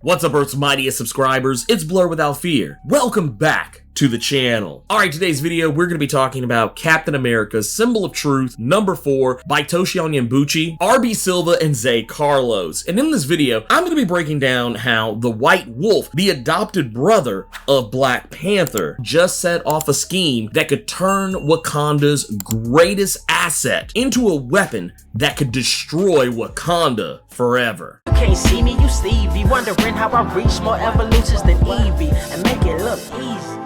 What's up, Earth's mightiest subscribers? It's Blerd without fear. Welcome back to the channel. Alright, today's video, we're going to be talking about Captain America's Symbol of Truth, number 4, by Toshi Onyebuchi, RB Silva, and Zay Carlos. And in this video, I'm going to be breaking down how the White Wolf, the adopted brother of Black Panther, just set off a scheme that could turn Wakanda's greatest asset into a weapon that could destroy Wakanda forever. You can't see me, you Stevie, wondering how I reach more evolutions than Evie and make it look easy.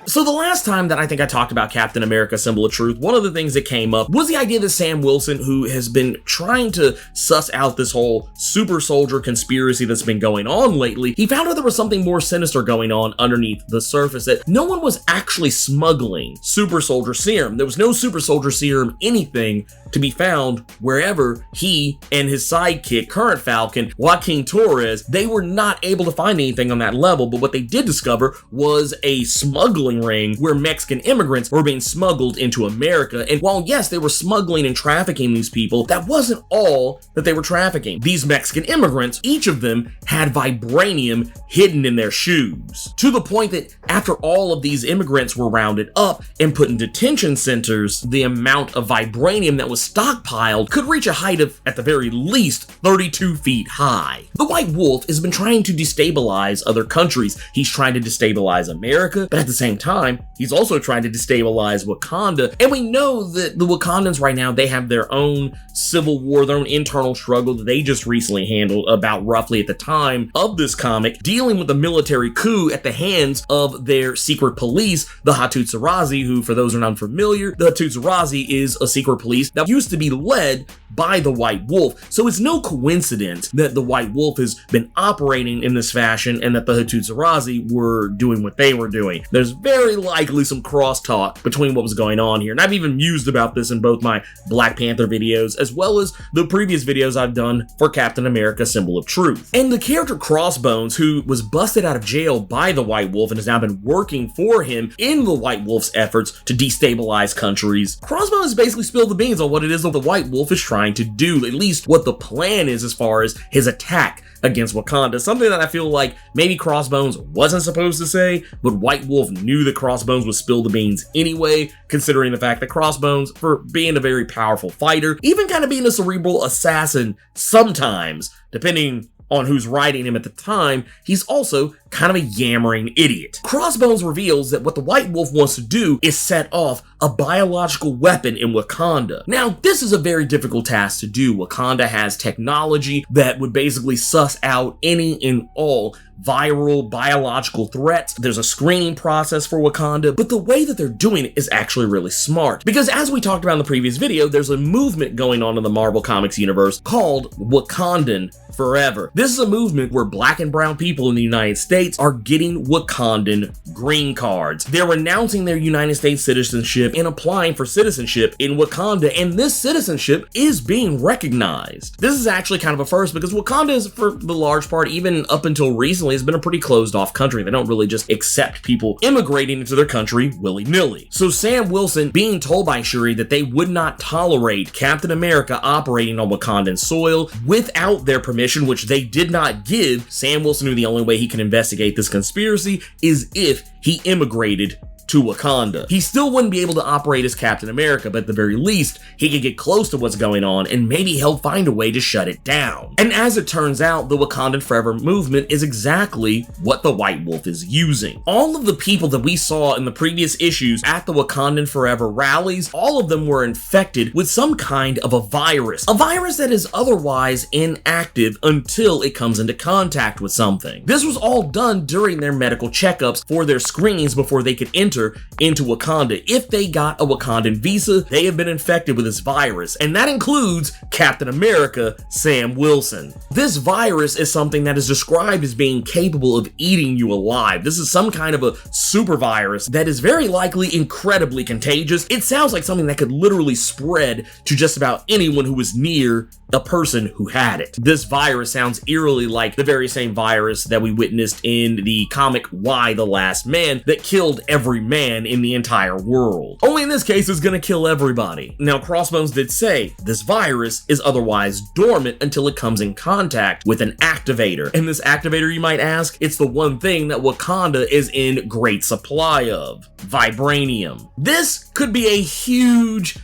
So the last time that I think I talked about Captain America Symbol of Truth, one of the things that came up was the idea that Sam Wilson, who has been trying to suss out this whole super soldier conspiracy that's been going on lately, he found out there was something more sinister going on underneath the surface, that no one was actually smuggling super soldier serum. There was no super soldier serum anything to be found wherever he and his sidekick, current Falcon, Joaquin Torres, they were not able to find anything on that level, but what they did discover was a smuggling ring where Mexican immigrants were being smuggled into America. And while yes, they were smuggling and trafficking these people, that wasn't all that they were trafficking. These Mexican immigrants, each of them had vibranium hidden in their shoes, to the point that after all of these immigrants were rounded up and put in detention centers, the amount of vibranium that was stockpiled could reach a height of, at the very least, 32 feet high. The White Wolf has been trying to destabilize other countries. He's trying to destabilize America, but at the same time, he's also trying to destabilize Wakanda. And we know that the Wakandans right now, they have their own civil war, their own internal struggle that they just recently handled, about roughly at the time of this comic, dealing with a military coup at the hands of their secret police, the Hattusarazi, who, for those who are unfamiliar, the Hattusarazi is a secret police that used to be led by the White Wolf. So it's no coincidence that the White Wolf has been operating in this fashion and that the Hattusarazi were doing what they were doing. There's very likely some crosstalk between what was going on here, and I've even mused about this in both my Black Panther videos as well as the previous videos I've done for Captain America Symbol of Truth. And the character Crossbones, who was busted out of jail by the White Wolf and has now been working for him in the White Wolf's efforts to destabilize countries, Crossbones basically spilled the beans on what it is that the White Wolf is trying to do, at least what the plan is as far as his attack against Wakanda. Something that I feel like maybe Crossbones wasn't supposed to say, but White Wolf knew that Crossbones would spill the beans anyway, considering the fact that Crossbones, for being a very powerful fighter, even kind of being a cerebral assassin sometimes, depending on who's writing him at the time, he's also kind of a yammering idiot. Crossbones reveals that what the White Wolf wants to do is set off a biological weapon in Wakanda. Now, this is a very difficult task to do. Wakanda has technology that would basically suss out any and all viral biological threats. There's a screening process for Wakanda, but the way that they're doing it is actually really smart. Because as we talked about in the previous video, there's a movement going on in the Marvel Comics universe called Wakandan Forever. This is a movement where Black and brown people in the United States are getting Wakandan green cards. They're renouncing their United States citizenship and applying for citizenship in Wakanda, and this citizenship is being recognized. This is actually kind of a first because Wakanda is, for the large part, even up until recently, has been a pretty closed off country. They don't really just accept people immigrating into their country willy-nilly. So Sam Wilson being told by Shuri that they would not tolerate Captain America operating on Wakandan soil without their permission, which they did not give, Sam Wilson knew the only way he can investigate this conspiracy is if he immigrated to Wakanda. He still wouldn't be able to operate as Captain America, but at the very least, he could get close to what's going on and maybe he'll find a way to shut it down. And as it turns out, the Wakandan Forever movement is exactly what the White Wolf is using. All of the people that we saw in the previous issues at the Wakandan Forever rallies, all of them were infected with some kind of a virus that is otherwise inactive until it comes into contact with something. This was all done during their medical checkups for their screenings before they could enter into Wakanda. If they got a Wakandan visa, they have been infected with this virus, and that includes Captain America, Sam Wilson. This virus is something that is described as being capable of eating you alive. This is some kind of a super virus that is very likely incredibly contagious. It sounds like something that could literally spread to just about anyone who was near a person who had it. This virus sounds eerily like the very same virus that we witnessed in the comic Y: The Last Man that killed every man in the entire world. Only in this case, it's gonna kill everybody. Now, Crossbones did say this virus is otherwise dormant until it comes in contact with an activator. And this activator, you might ask, it's the one thing that Wakanda is in great supply of: vibranium. This could be a huge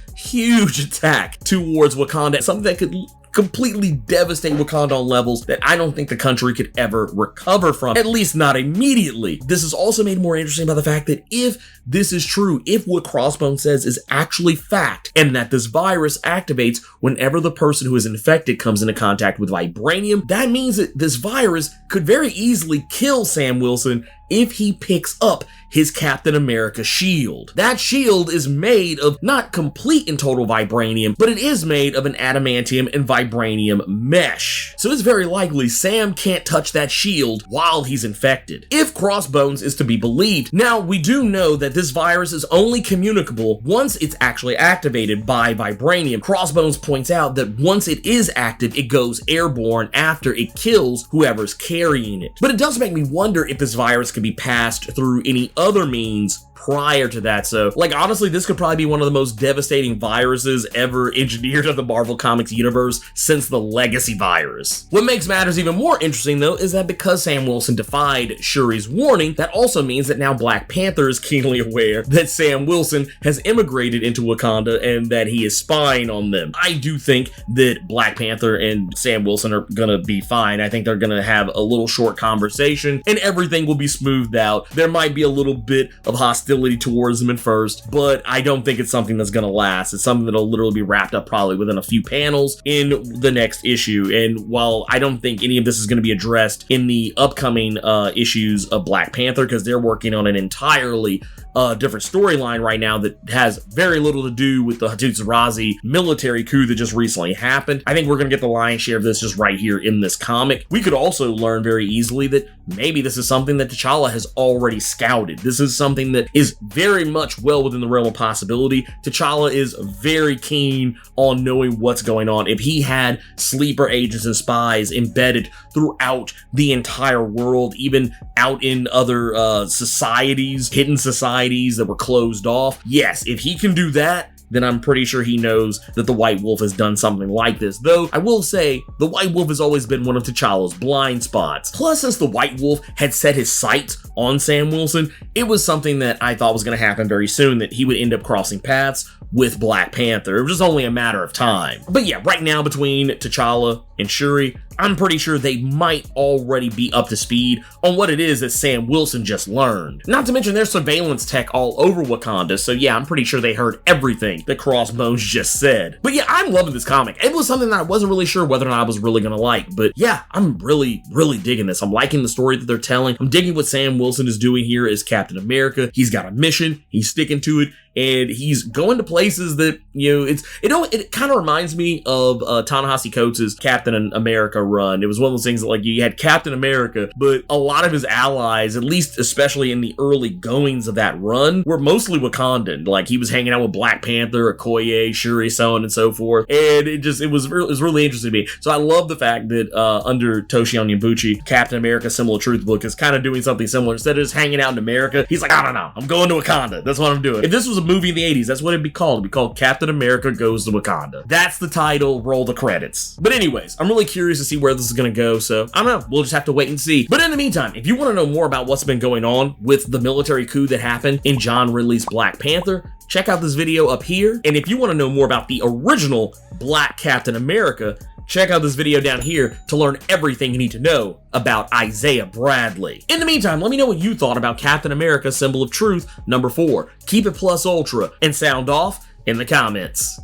attack towards Wakanda, something that could completely devastate Wakanda on levels that I don't think the country could ever recover from, at least not immediately. This is also made more interesting by the fact that if this is true, if what Crossbones says is actually fact, and that this virus activates whenever the person who is infected comes into contact with vibranium, that means that this virus could very easily kill Sam Wilson if he picks up his Captain America shield. That shield is made of not complete and total vibranium, but it is made of an adamantium and vibranium mesh. So it's very likely Sam can't touch that shield while he's infected, if Crossbones is to be believed. Now, we do know that this virus is only communicable once it's actually activated by vibranium. Crossbones points out that once it is active, it goes airborne after it kills whoever's carrying it. But it does make me wonder if this virus could be passed through any other means prior to that. So, like, honestly, this could probably be one of the most devastating viruses ever engineered in the Marvel Comics universe since the Legacy virus. What makes matters even more interesting, though, is that because Sam Wilson defied Shuri's warning, that also means that now Black Panther is keenly aware that Sam Wilson has immigrated into Wakanda and that he is spying on them. I do think that Black Panther and Sam Wilson are gonna be fine. I think they're gonna have a little short conversation and everything will be smoothed out. There might be a little bit of hostility towards him at first, but I don't think it's something that's gonna last. It's something that'll literally be wrapped up probably within a few panels in the next issue. And while I don't think any of this is gonna be addressed in the upcoming issues of Black Panther, because they're working on an entirely different storyline right now that has very little to do with the Hattusarazi military coup that just recently happened, I think we're gonna get the lion's share of this just right here in this comic. We could also learn very easily that maybe this is something that T'Challa has already scouted. This is something that is very much well within the realm of possibility. T'Challa is very keen on knowing what's going on. If he had sleeper agents and spies embedded throughout the entire world, even out in other societies, hidden societies that were closed off, yes, if he can do that, then I'm pretty sure he knows that the White Wolf has done something like this. Though, I will say, the White Wolf has always been one of T'Challa's blind spots. Plus, since the White Wolf had set his sights on Sam Wilson, it was something that I thought was going to happen very soon, that he would end up crossing paths with Black Panther. It was just only a matter of time. But yeah, right now between T'Challa and Shuri, I'm pretty sure they might already be up to speed on what it is that Sam Wilson just learned. Not to mention there's surveillance tech all over Wakanda, so yeah, I'm pretty sure they heard everything that Crossbones just said. But yeah, I'm loving this comic. It was something that I wasn't really sure whether or not I was really gonna like, but yeah, I'm really digging this. I'm liking the story that they're telling. I'm digging what Sam Wilson is doing here as Captain America. He's got a mission, he's sticking to it, and he's going to places that, you know, it kind of reminds me of Ta-Nehisi Coates' Captain America run. It was one of those things that, like, you had Captain America, but a lot of his allies, at least especially in the early goings of that run, were mostly Wakandan. Like, he was hanging out with Black Panther, Okoye, Shuri, so on and so forth, and it was really interesting to me. So I love the fact that under Toshi Onyebuchi, Captain America Symbol of Truth book is kind of doing something similar. Instead of just hanging out in America, he's like, I don't know, I'm going to Wakanda. That's what I'm doing. If this was a movie in the 80s, that's what it'd be called. It'd be called Captain America Goes to Wakanda. That's the title, roll the credits. But anyways, I'm really curious to see where this is gonna go, so I don't know, we'll just have to wait and see. But in the meantime, if you want to know more about what's been going on with the military coup that happened in John Ridley's Black Panther, check out this video up here. And if you want to know more about the original Black Captain America, check out this video down here to learn everything you need to know about Isaiah Bradley. In the meantime, let me know what you thought about Captain America Symbol of Truth #4. Keep it plus ultra and sound off in the comments.